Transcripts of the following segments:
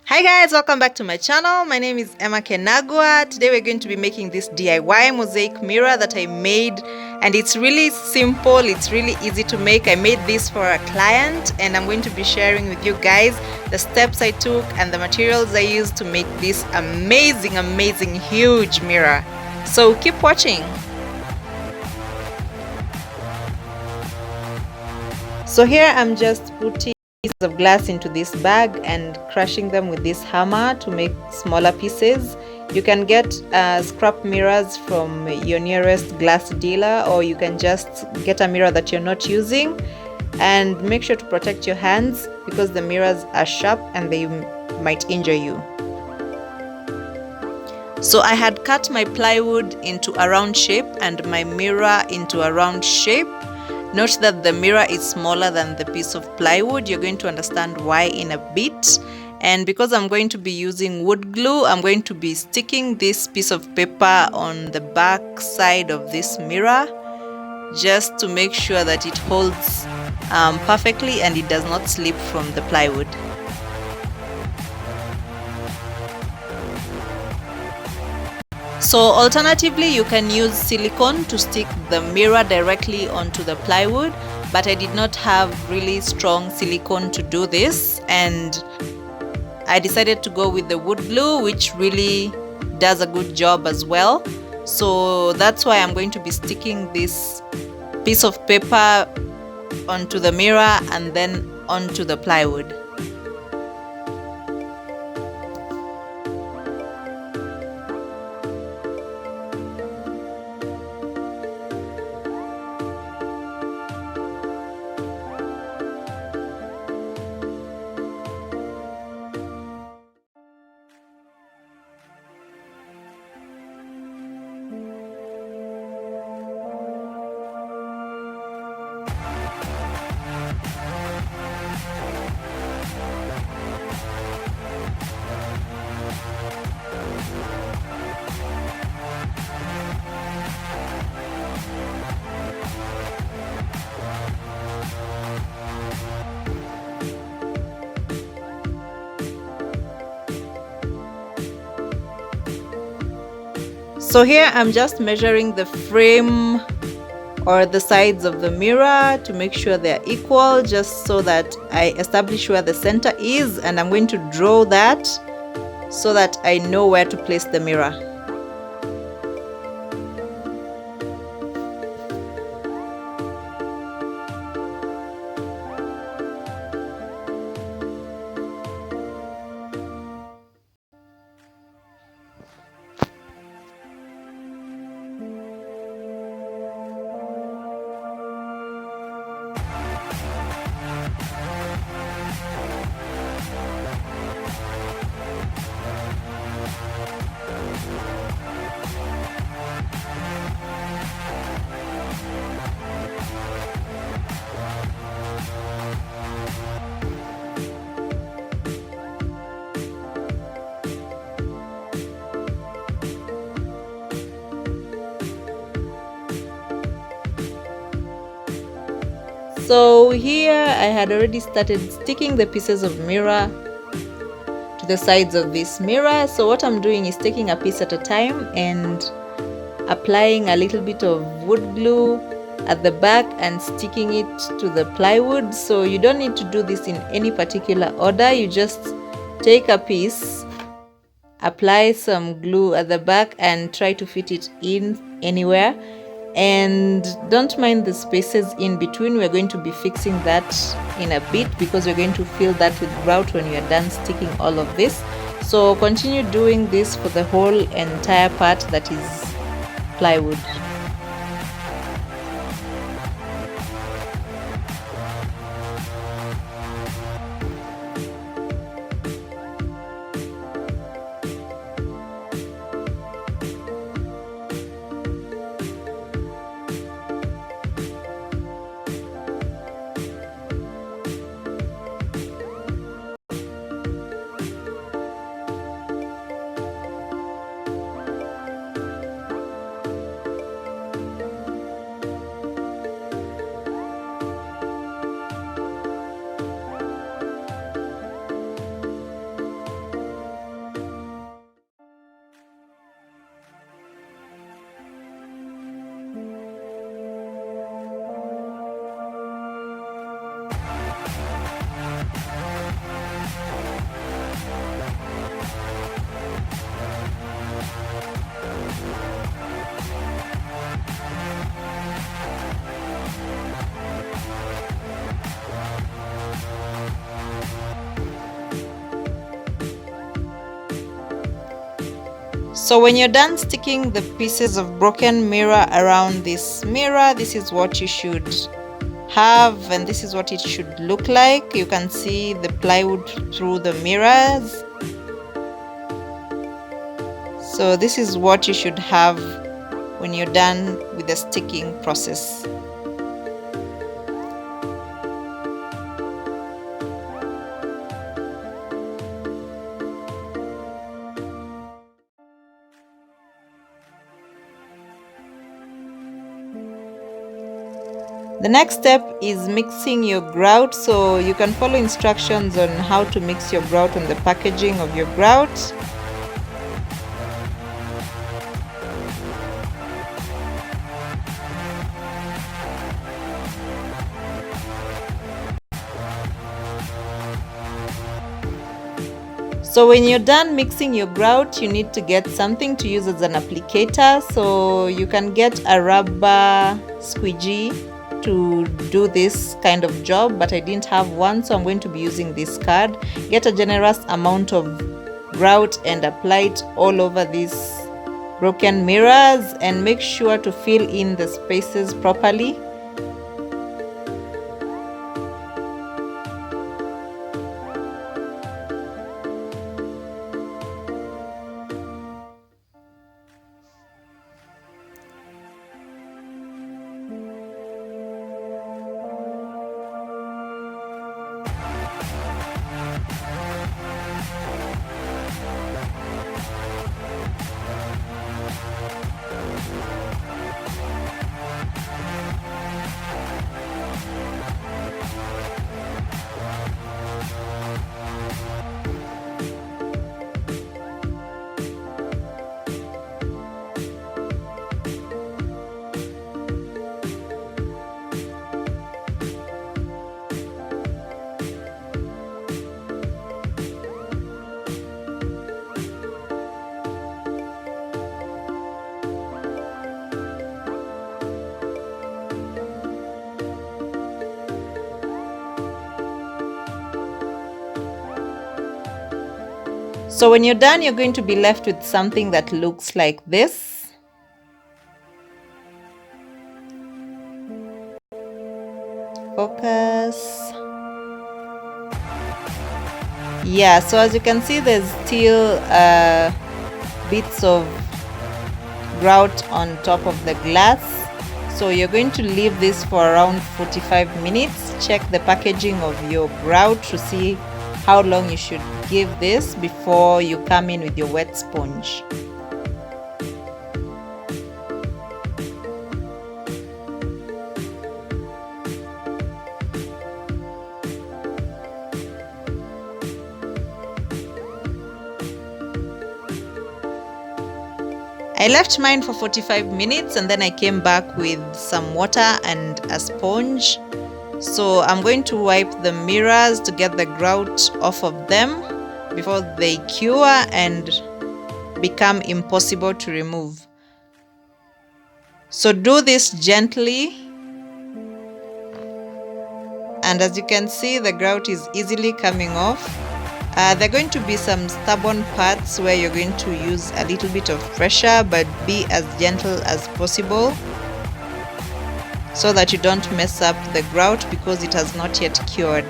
Hi guys, welcome back to my channel. My name is Emma Kenagwah. Today we're going to be making this DIY mosaic mirror that I made, and it's really simple, it's really easy to make. I made this for a client and I'm going to be sharing with you guys the steps I took and the materials I used to make this amazing huge mirror. So keep watching. So here I'm just putting pieces of glass into this bag and crushing them with this hammer to make smaller pieces. You can get scrap mirrors from your nearest glass dealer, or you can just get a mirror that you're not using, and make sure to protect your hands because the mirrors are sharp and they might injure you. So I had cut my plywood into a round shape and my mirror into a round shape. Note that the mirror is smaller than the piece of plywood. You're going to understand why in a bit. And because I'm going to be using wood glue, I'm going to be sticking this piece of paper on the back side of this mirror just to make sure that it holds perfectly and it does not slip from the plywood. So alternatively, you can use silicone to stick the mirror directly onto the plywood, but I did not have really strong silicone to do this, and I decided to go with the wood glue, which really does a good job as well. So that's why I'm going to be sticking this piece of paper onto the mirror and then onto the plywood. So here I'm just measuring the frame or the sides of the mirror to make sure they're equal, just so that I establish where the center is, and I'm going to draw that so that I know where to place the mirror. So here I had already started sticking the pieces of mirror to the sides of this mirror. So what I'm doing is taking a piece at a time and applying a little bit of wood glue at the back and sticking it to the plywood. So you don't need to do this in any particular order. You just take a piece, apply some glue at the back and try to fit it in anywhere. And don't mind the spaces in between. We're going to be fixing that in a bit because we're going to fill that with grout when you're done sticking all of this. So continue doing this for the whole entire part that is plywood. So when you're done sticking the pieces of broken mirror around this mirror, this is what you should have, and this is what it should look like. You can see the plywood through the mirrors. So this is what you should have when you're done with the sticking process. The next step is mixing your grout, so you can follow instructions on how to mix your grout on the packaging of your grout. So when you're done mixing your grout, you need to get something to use as an applicator. So you can get a rubber squeegee to do this kind of job, but I didn't have one, so I'm going to be using this card. Get a generous amount of grout and apply it all over these broken mirrors, and make sure to fill in the spaces properly. So when you're done, you're going to be left with something that looks like this. Focus. Yeah, so as you can see, there's still bits of grout on top of the glass. So you're going to leave this for around 45 minutes. Check the packaging of your grout to see how long you should give this before you come in with your wet sponge. I left mine for 45 minutes and then I came back with some water and a sponge. So I'm going to wipe the mirrors to get the grout off of them before they cure and become impossible to remove. So do this gently, and as you can see, the grout is easily coming off. There are going to be some stubborn parts where you're going to use a little bit of pressure, but be as gentle as possible so that you don't mess up the grout because it has not yet cured.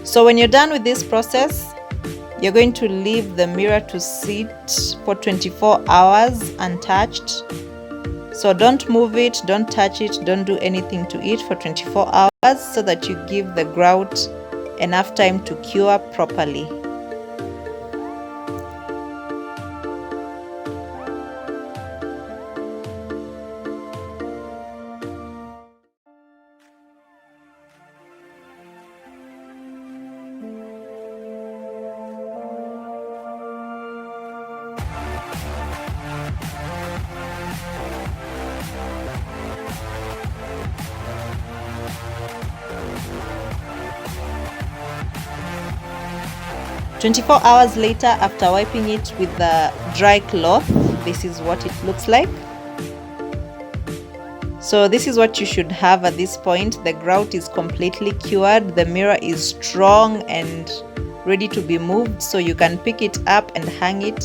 So when you're done with this process, you're going to leave the mirror to sit for 24 hours untouched. So don't move it, don't touch it, don't do anything to it for 24 hours so that you give the grout enough time to cure properly. "24 hours later, after wiping it with the dry cloth, this is what it looks like. So this is what you should have at this point. The grout is completely cured. The mirror is strong and ready to be moved, so you can pick it up and hang it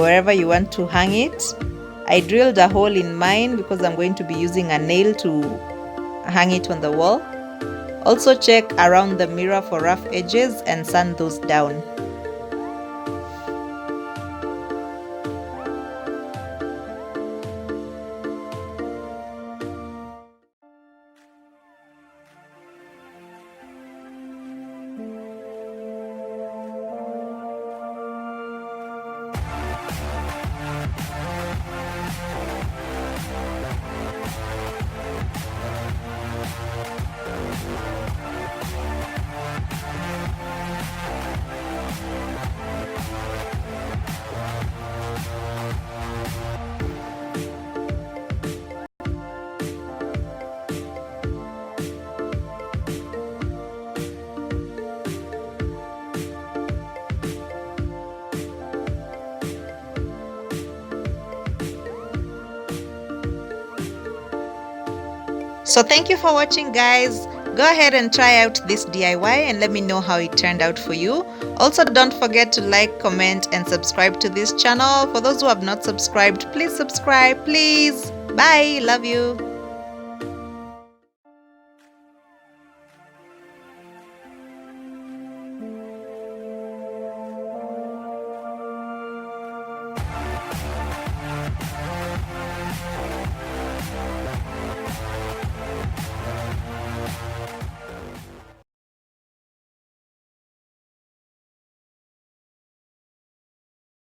wherever you want to hang it. I drilled a hole in mine because I'm going to be using a nail to hang it on the wall. Also check around the mirror for rough edges and sand those down. So thank you for watching, guys. Go ahead and try out this DIY and let me know how it turned out for you. Also, don't forget to like, comment, and subscribe to this channel. For those who have not subscribed, please subscribe, please. Bye. Love you.